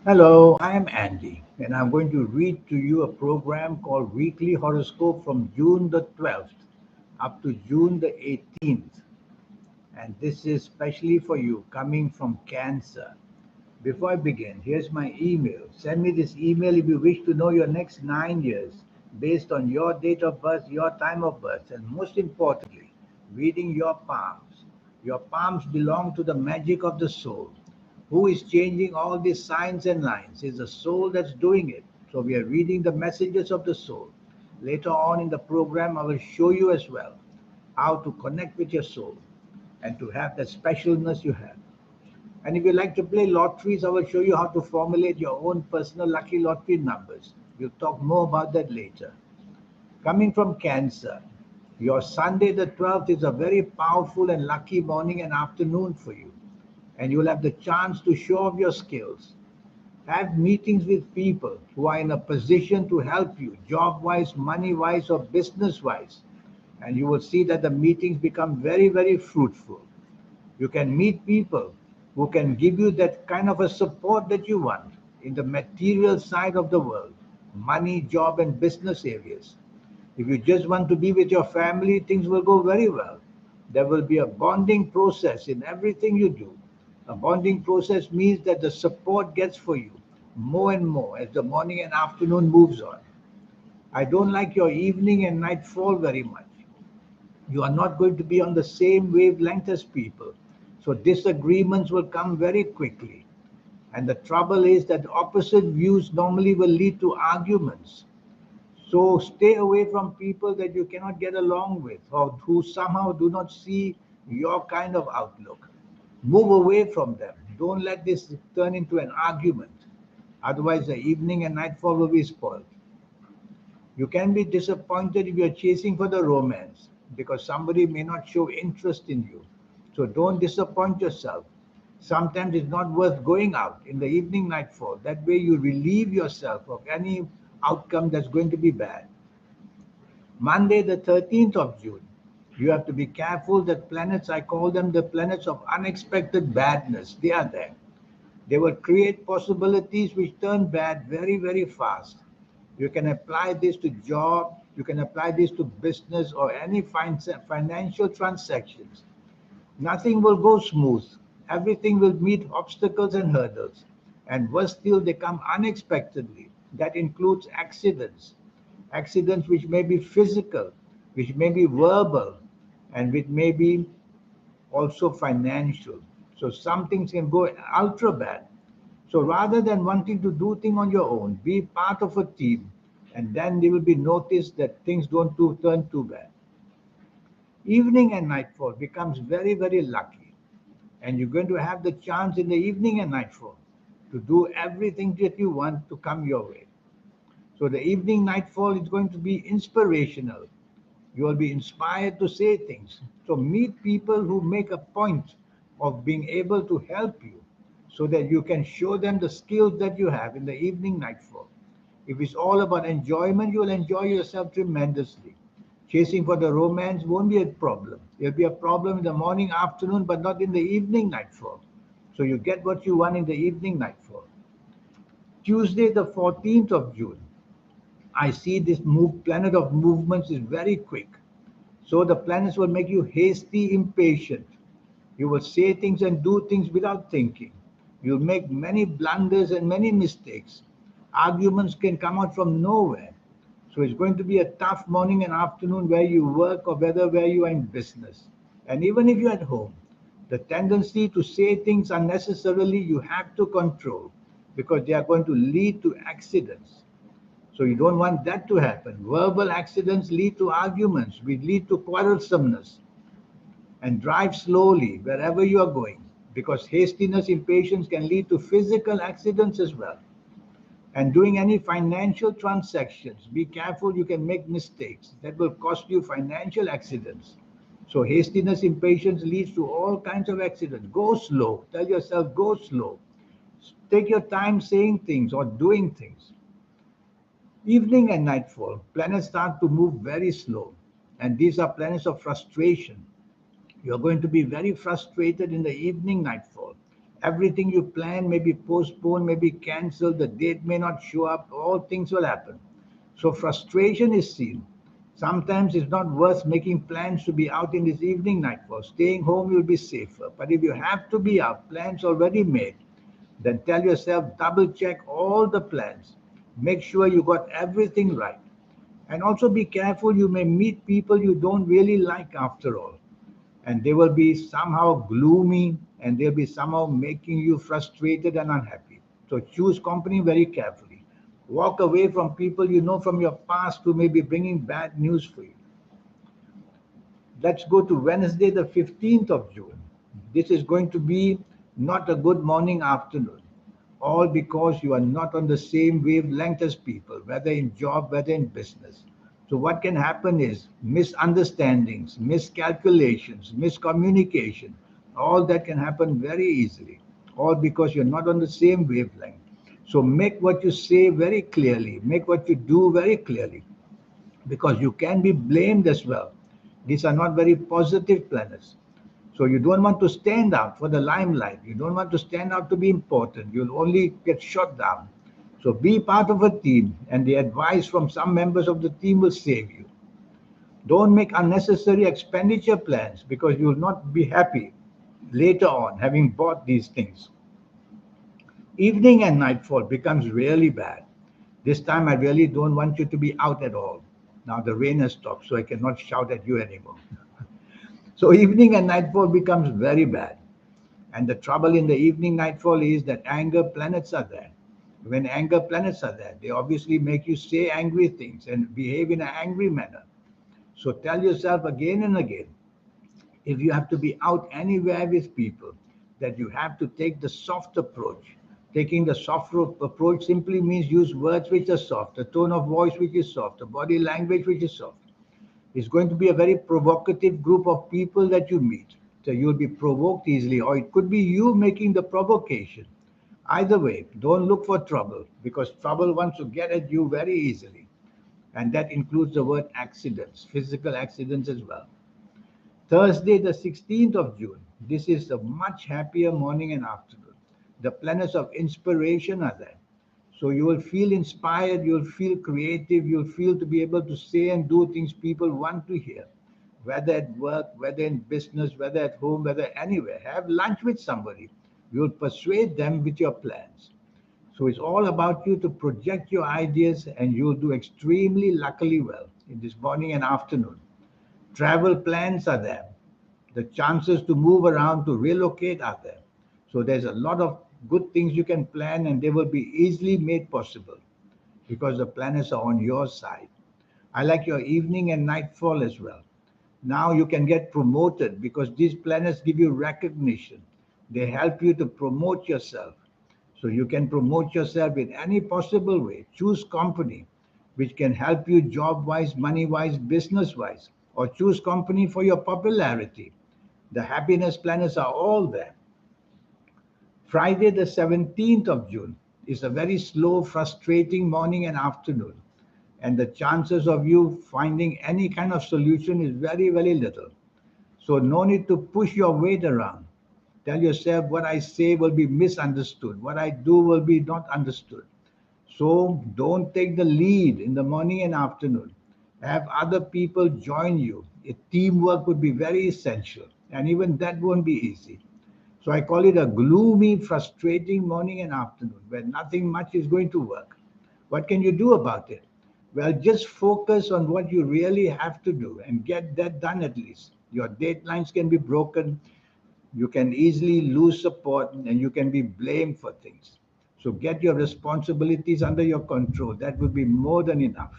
Hello, I am Andy, and I'm going to read to you a program called Weekly Horoscope from June the 12th up to June the 18th. And this is specially for you coming from Cancer. Before I begin, here's my email. Send me this email if you wish to know your next 9 years based on your date of birth, your time of birth, and most importantly, reading your palms. Your palms belong to the magic of the soul. Who is changing all these signs and lines? It's the soul that's doing it. So we are reading the messages of the soul. Later on in the program, I will show you as well how to connect with your soul and to have that specialness you have. And if you like to play lotteries, I will show you how to formulate your own personal lucky lottery numbers. We'll talk more about that later. Coming from Cancer, your Sunday the 12th is a very powerful and lucky morning and afternoon for you. And you'll have the chance to show off your skills. Have meetings with people who are in a position to help you, job wise, money wise, or business wise. And you will see that the meetings become very, very fruitful. You can meet people who can give you that kind of a support that you want in the material side of the world, money, job, and business areas. If you just want to be with your family, things will go very well. There will be a bonding process in everything you do. A bonding process means that the support gets for you more and more as the morning and afternoon moves on. I don't like your evening and nightfall very much. You are not going to be on the same wavelength as people. So disagreements will come very quickly. And the trouble is that opposite views normally will lead to arguments. So stay away from people that you cannot get along with or who somehow do not see your kind of outlook. Move away from them. Don't let this turn into an argument. Otherwise, the evening and nightfall will be spoiled. You can be disappointed if you're chasing for the romance because somebody may not show interest in you. So don't disappoint yourself. Sometimes it's not worth going out in the evening nightfall. That way you relieve yourself of any outcome that's going to be bad. Monday, the 13th of June, you have to be careful that planets, I call them the planets of unexpected badness. They are there. They will create possibilities which turn bad very, very fast. You can apply this to job, you can apply this to business or any financial transactions. Nothing will go smooth. Everything will meet obstacles and hurdles. And worse still, they come unexpectedly. That includes accidents. Accidents which may be physical, which may be verbal, and which may be also financial. So some things can go ultra bad. So rather than wanting to do things on your own, be part of a team, and then they will be noticed that things don't turn too bad. Evening and nightfall becomes very, very lucky, and you're going to have the chance in the evening and nightfall to do everything that you want to come your way. So the evening nightfall is going to be inspirational. You will be inspired to say things. So meet people who make a point of being able to help you so that you can show them the skills that you have in the evening nightfall. If it's all about enjoyment, you'll enjoy yourself tremendously. Chasing for the romance won't be a problem. There'll be a problem in the morning, afternoon, but not in the evening nightfall. So you get what you want in the evening nightfall. Tuesday, the 14th of June. I see this planet of movements is very quick. So the planets will make you hasty, impatient. You will say things and do things without thinking. You'll make many blunders and many mistakes. Arguments can come out from nowhere. So it's going to be a tough morning and afternoon where you work or where you are in business. And even if you're at home, the tendency to say things unnecessarily you have to control because they are going to lead to accidents. So you don't want that to happen. Verbal accidents lead to arguments, which lead to quarrelsomeness. And drive slowly wherever you are going because hastiness, impatience can lead to physical accidents as well. And doing any financial transactions, be careful, you can make mistakes that will cost you financial accidents. So hastiness, impatience leads to all kinds of accidents. Go slow. Tell yourself, go slow. Take your time saying things or doing things. Evening and nightfall, planets start to move very slow. And these are planets of frustration. You're going to be very frustrated in the evening nightfall. Everything you plan may be postponed, may be cancelled, the date may not show up, all things will happen. So frustration is seen. Sometimes it's not worth making plans to be out in this evening nightfall. Staying home will be safer. But if you have to be out, plans already made, then tell yourself double check all the plans. Make sure you got everything right. And also be careful, you may meet people you don't really like after all. And they will be somehow gloomy and they'll be somehow making you frustrated and unhappy. So choose company very carefully. Walk away from people you know from your past who may be bringing bad news for you. Let's go to Wednesday, the 15th of June. This is going to be not a good morning, afternoon, all because you are not on the same wavelength as people, whether in job, whether in business. So, what can happen is misunderstandings, miscalculations, miscommunication, all that can happen very easily, all because you're not on the same wavelength. So, make what you say very clearly, make what you do very clearly because you can be blamed as well. These are not very positive planners. So you don't want to stand out for the limelight. You don't want to stand out to be important. You'll only get shot down. So be part of a team, and the advice from some members of the team will save you. Don't make unnecessary expenditure plans because you will not be happy later on having bought these things. Evening and nightfall becomes really bad. This time I really don't want you to be out at all. Now the rain has stopped, so I cannot shout at you anymore. So evening and nightfall becomes very bad. And the trouble in the evening nightfall is that anger planets are there. When anger planets are there, they obviously make you say angry things and behave in an angry manner. So tell yourself again and again, if you have to be out anywhere with people, that you have to take the soft approach. Taking the soft approach simply means use words which are soft, a tone of voice which is soft, a body language which is soft. It's going to be a very provocative group of people that you meet. So you'll be provoked easily, or it could be you making the provocation. Either way, don't look for trouble because trouble wants to get at you very easily. And that includes the word accidents, physical accidents as well. Thursday, the 16th of June. This is a much happier morning and afternoon. The planets of inspiration are there. So you will feel inspired, you'll feel creative, you'll feel to be able to say and do things people want to hear. Whether at work, whether in business, whether at home, whether anywhere. Have lunch with somebody. You'll persuade them with your plans. So it's all about you to project your ideas and you'll do extremely luckily well in this morning and afternoon. Travel plans are there. The chances to move around, to relocate are there. So there's a lot of good things you can plan and they will be easily made possible because the planets are on your side. I like your evening and nightfall as well. Now you can get promoted because these planets give you recognition. They help you to promote yourself. So you can promote yourself in any possible way. Choose company which can help you job wise, money wise, business wise, or choose company for your popularity. The happiness planets are all there. Friday, the 17th of June, is a very slow, frustrating morning and afternoon. And the chances of you finding any kind of solution is very, very little. So, no need to push your weight around. Tell yourself what I say will be misunderstood, what I do will be not understood. So, don't take the lead in the morning and afternoon. Have other people join you. Teamwork would be very essential, and even that won't be easy. So I call it a gloomy, frustrating morning and afternoon where nothing much is going to work. What can you do about it? Well, just focus on what you really have to do and get that done at least. Your deadlines can be broken, you can easily lose support, and you can be blamed for things. So get your responsibilities under your control. That would be more than enough.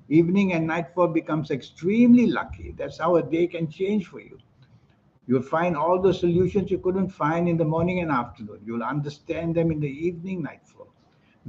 Evening and nightfall becomes extremely lucky. That's how a day can change for you. You'll find all the solutions you couldn't find in the morning and afternoon. You'll understand them in the evening, nightfall.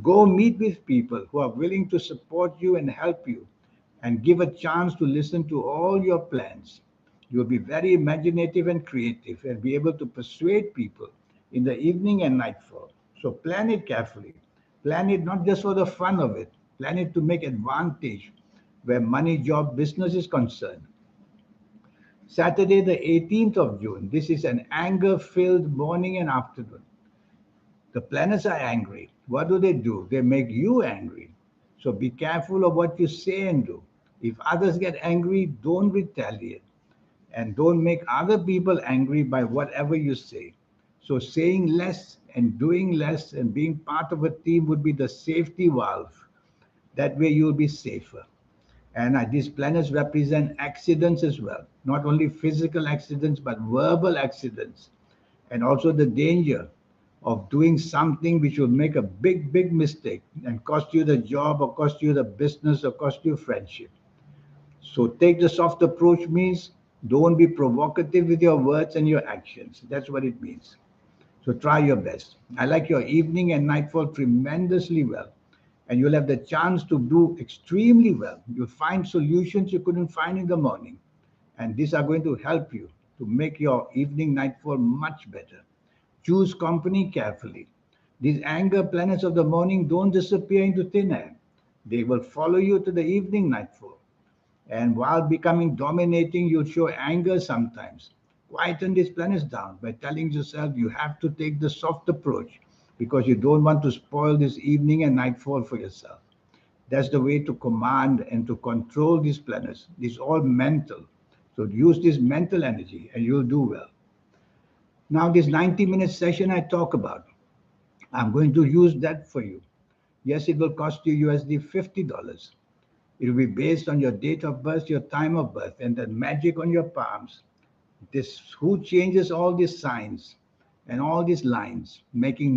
Go meet with people who are willing to support you and help you and give a chance to listen to all your plans. You'll be very imaginative and creative and be able to persuade people in the evening and nightfall. So plan it carefully. Plan it not just for the fun of it, plan it to make advantage where money, job, business is concerned. Saturday, the 18th of June. This is an anger filled morning and afternoon. The planets are angry. What do? They make you angry. So be careful of what you say and do. If others get angry, don't retaliate. And don't make other people angry by whatever you say. So saying less and doing less and being part of a team would be the safety valve. That way you'll be safer. And these planets represent accidents as well, not only physical accidents, but verbal accidents. And also the danger of doing something which will make a big, big mistake and cost you the job or cost you the business or cost you friendship. So take the soft approach means don't be provocative with your words and your actions. That's what it means. So try your best. I like your evening and nightfall tremendously well. And you'll have the chance to do extremely well. You'll find solutions you couldn't find in the morning. And these are going to help you to make your evening nightfall much better. Choose company carefully. These anger planets of the morning don't disappear into thin air. They will follow you to the evening nightfall. And while becoming dominating, you'll show anger sometimes. Quieten these planets down by telling yourself you have to take the soft approach because you don't want to spoil this evening and nightfall for yourself. That's the way to command and to control these planets. It's all mental. So use this mental energy and you'll do well. Now, this 90-minute session I talk about, I'm going to use that for you. Yes, it will cost you USD $50. It will be based on your date of birth, your time of birth, and the magic on your palms. This who changes all these signs and all these lines, making